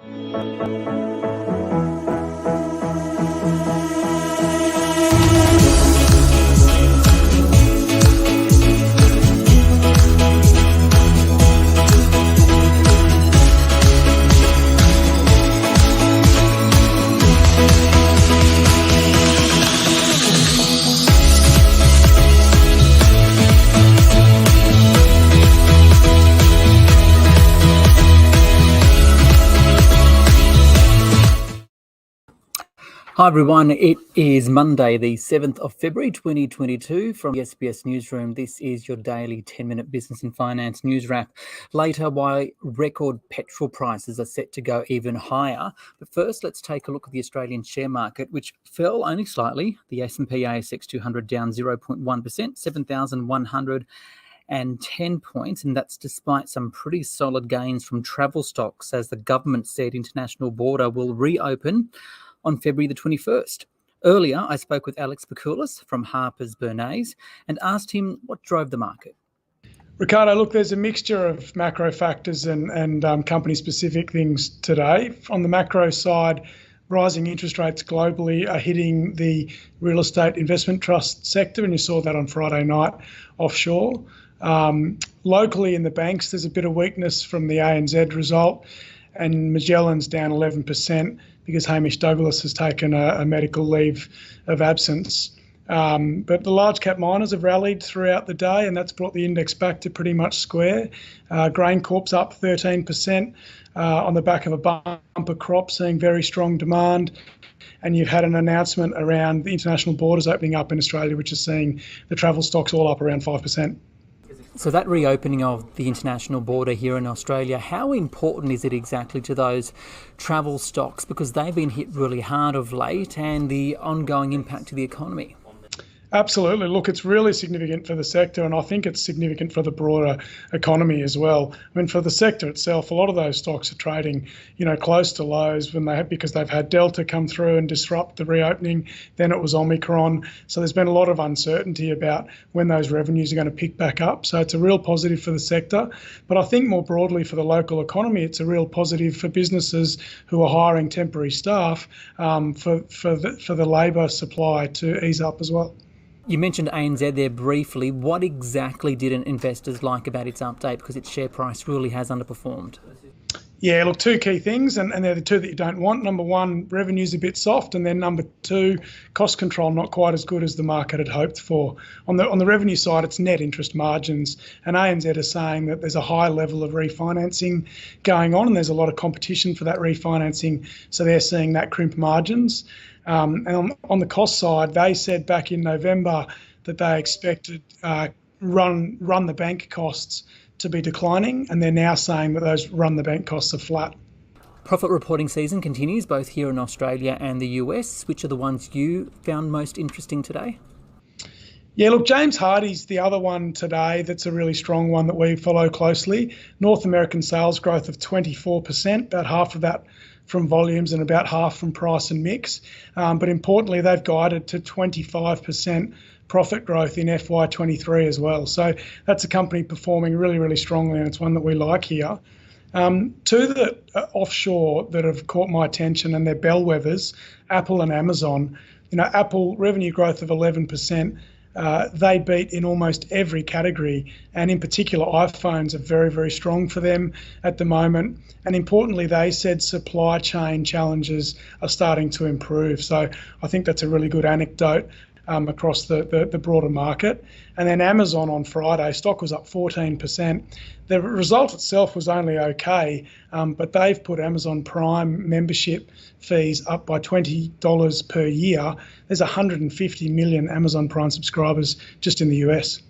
Hi everyone, it is Monday the 7th of February 2022 from the SBS Newsroom. This is your daily 10-minute business and finance news wrap. Later, why record petrol prices are set to go even higher. But first, let's take a look at the Australian share market, which fell only slightly. The S&P ASX 200 down 0.1%, 7,110 points, and that's despite some pretty solid gains from travel stocks, as the government said international border will reopen on February the 21st. Earlier, I spoke with Alex Pikoulas from Harper Bernays and asked him what drove the market. Ricardo, look, there's a mixture of macro factors and company-specific things today. On the macro side, rising interest rates globally are hitting the real estate investment trust sector, and you saw that on Friday night offshore. Locally in the banks, there's a bit of weakness from the ANZ result, and Magellan's down 11% because Hamish Douglas has taken a medical leave of absence. But the large cap miners have rallied throughout the day, and that's brought the index back to pretty much square. GrainCorp's up 13% on the back of a bumper crop, seeing very strong demand. And you've had an announcement around the international borders opening up in Australia, which is seeing the travel stocks all up around 5%. So that reopening of the international border here in Australia, how important is it exactly to those travel stocks? Because they've been hit really hard of late, and the ongoing impact to the economy. Absolutely. Look, it's really significant for the sector, and I think it's significant for the broader economy as well. I mean, for the sector itself, a lot of those stocks are trading, close to lows because they've had Delta come through and disrupt the reopening. Then it was Omicron. So there's been a lot of uncertainty about when those revenues are going to pick back up. So it's a real positive for the sector. But I think more broadly for the local economy, it's a real positive for businesses who are hiring temporary staff for the labour supply to ease up as well. You mentioned ANZ there briefly. What exactly didn't investors like about its update, because its share price really has underperformed? Yeah, look, two key things, and they're the two that you don't want. Number one, revenue's a bit soft, and then number two, cost control not quite as good as the market had hoped for. On the revenue side, it's net interest margins, and ANZ are saying that there's a high level of refinancing going on, and there's a lot of competition for that refinancing, so they're seeing that crimp margins. And on the cost side, they said back in November that they expected run the bank costs to be declining, and they're now saying that those run the bank costs are flat. Profit reporting season continues both here in Australia and the US. Which are the ones you found most interesting today? Yeah, look, James Hardie's the other one today that's a really strong one that we follow closely. North American sales growth of 24%, about half of that from volumes and about half from price and mix. But importantly, they've guided to 25% profit growth in FY23 as well. So that's a company performing really, really strongly, and it's one that we like here. Two that are offshore that have caught my attention, and they're bellwethers, Apple and Amazon. Apple revenue growth of 11%. They beat in almost every category, and in particular iPhones are very, very strong for them at the moment. And importantly, they said supply chain challenges are starting to improve. So I think that's a really good anecdote across the broader market. And then Amazon on Friday, stock was up 14%. The result itself was only okay, but they've put Amazon Prime membership fees up by $20 per year. There's 150 million Amazon Prime subscribers just in the US.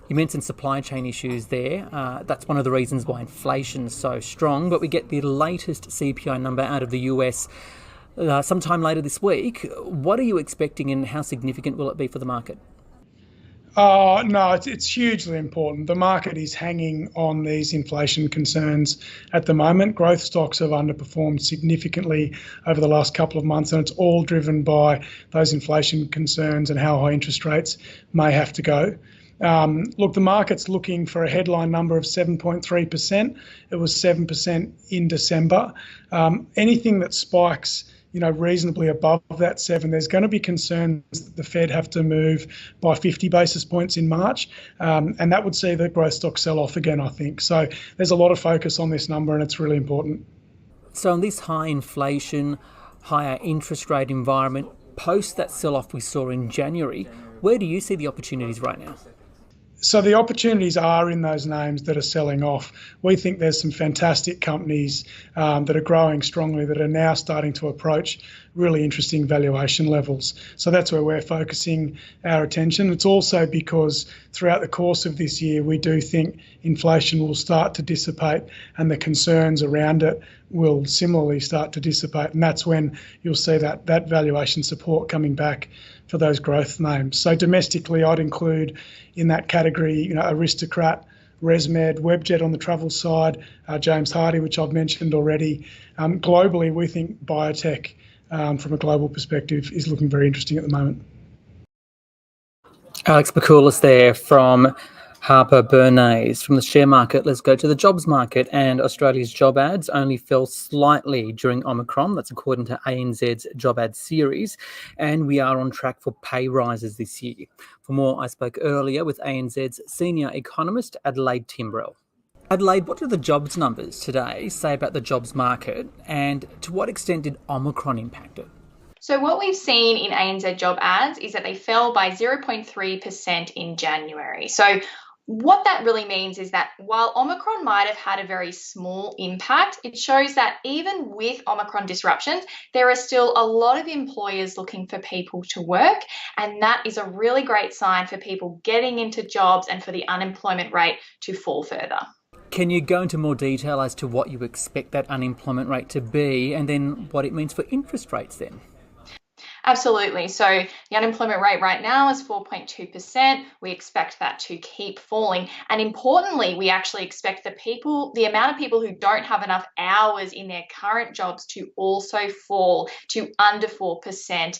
You mentioned supply chain issues there. That's one of the reasons why inflation's so strong, but we get the latest CPI number out of the US sometime later this week. What are you expecting, and how significant will it be for the market? No, it's hugely important. The market is hanging on these inflation concerns at the moment. Growth stocks have underperformed significantly over the last couple of months, and it's all driven by those inflation concerns and how high interest rates may have to go. Look, the market's looking for a headline number of 7.3%. It was 7% in December. Anything that spikes reasonably above that 7, there's going to be concerns that the Fed have to move by 50 basis points in March, and that would see the growth stock sell off again, I think. So there's a lot of focus on this number, and it's really important. So in this high inflation, higher interest rate environment, post that sell-off we saw in January, where do you see the opportunities right now? So the opportunities are in those names that are selling off. We think there's some fantastic companies that are growing strongly that are now starting to approach really interesting valuation levels. So that's where we're focusing our attention. It's also because throughout the course of this year, we do think inflation will start to dissipate and the concerns around it will similarly start to dissipate. And that's when you'll see that valuation support coming back for those growth names. So domestically, I'd include in that category, Aristocrat, ResMed, Webjet on the travel side, James Hardie, which I've mentioned already. Globally, we think biotech, from a global perspective, is looking very interesting at the moment. Alex Pikoulas there from Harper Bernays. From the share market, let's go to the jobs market, and Australia's job ads only fell slightly during Omicron. That's according to ANZ's job ad series, and we are on track for pay rises this year. For more, I spoke earlier with ANZ's senior economist, Adelaide Timbrell. Adelaide, what do the jobs numbers today say about the jobs market, and to what extent did Omicron impact it? So what we've seen in ANZ job ads is that they fell by 0.3% in January. So what that really means is that while Omicron might have had a very small impact, it shows that even with Omicron disruptions, there are still a lot of employers looking for people to work. And that is a really great sign for people getting into jobs and for the unemployment rate to fall further. Can you go into more detail as to what you expect that unemployment rate to be, and then what it means for interest rates then? Absolutely. So the unemployment rate right now is 4.2%. We expect that to keep falling. And importantly, we actually expect the amount of people who don't have enough hours in their current jobs to also fall to under 4%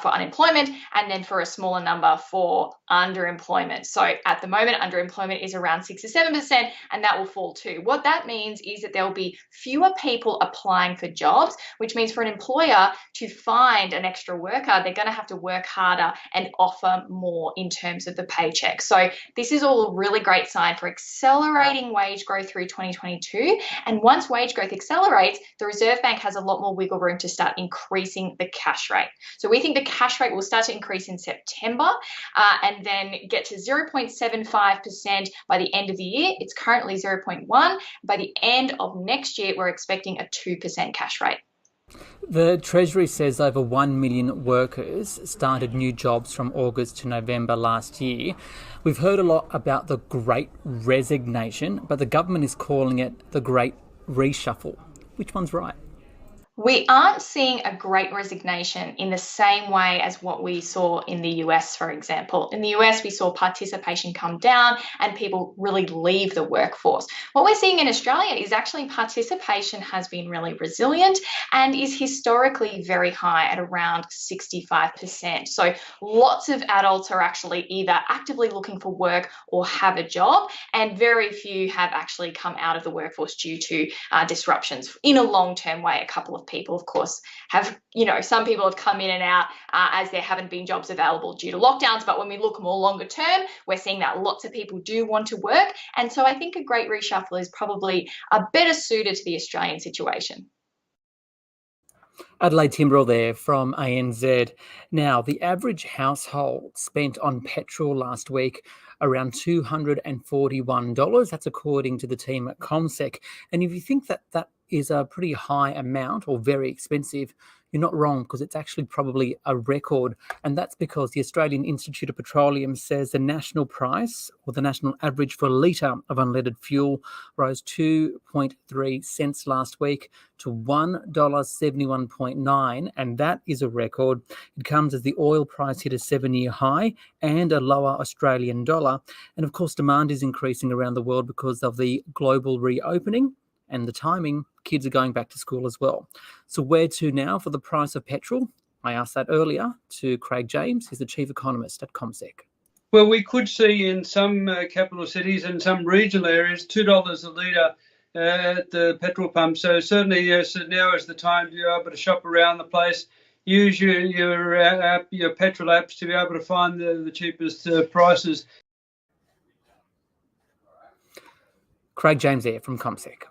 for unemployment, and then for a smaller number for underemployment. So at the moment, underemployment is around 6 or 7%, and that will fall too. What that means is that there will be fewer people applying for jobs, which means for an employer to find an extra worker, they're going to have to work harder and offer more in terms of the paycheck. So this is all a really great sign for accelerating wage growth through 2022. And once wage growth accelerates, the Reserve Bank has a lot more wiggle room to start increasing the cash rate. So we think the cash rate will start to increase in September and then get to 0.75% by the end of the year. It's currently 0.1. By the end of next year, we're expecting a 2% cash rate. The Treasury says over 1 million workers started new jobs from August to November last year. We've heard a lot about the Great Resignation, but the government is calling it the Great Reshuffle. Which one's right? We aren't seeing a great resignation in the same way as what we saw in the US, for example. In the US, we saw participation come down and people really leave the workforce. What we're seeing in Australia is actually participation has been really resilient and is historically very high at around 65%. So lots of adults are actually either actively looking for work or have a job, and very few have actually come out of the workforce due to disruptions in a long-term way. A couple of people, of course, have, some people have come in and out as there haven't been jobs available due to lockdowns. But when we look more longer term, we're seeing that lots of people do want to work. And so I think a great reshuffle is probably better suited to the Australian situation. Adelaide Timbrell there from ANZ. Now, the average household spent on petrol last week around $241. That's according to the team at CommSec. And if you think that that is a pretty high amount or very expensive, you're not wrong, because it's actually probably a record. And that's because the Australian Institute of Petroleum says the national price, or the national average for a litre of unleaded fuel, rose 2.3 cents last week to $1.71.9, and that is a record. It comes as the oil price hit a 7-year high and a lower Australian dollar. And of course, demand is increasing around the world because of the global reopening and the timing. Kids are going back to school as well. So where to now for the price of petrol? I asked that earlier to Craig James. He's the chief economist at CommSec. Well, we could see in some capital cities and some regional areas $2 a litre at the petrol pump. So certainly, yes, now is the time to be able to shop around the place. Use your app, your petrol apps, to be able to find the cheapest prices. Craig James there from CommSec.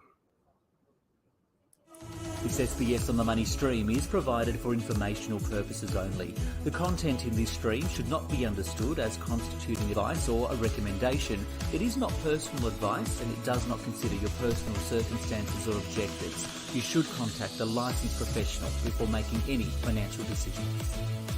This SBS on the Money stream is provided for informational purposes only. The content in this stream should not be understood as constituting advice or a recommendation. It is not personal advice and it does not consider your personal circumstances or objectives. You should contact a licensed professional before making any financial decisions.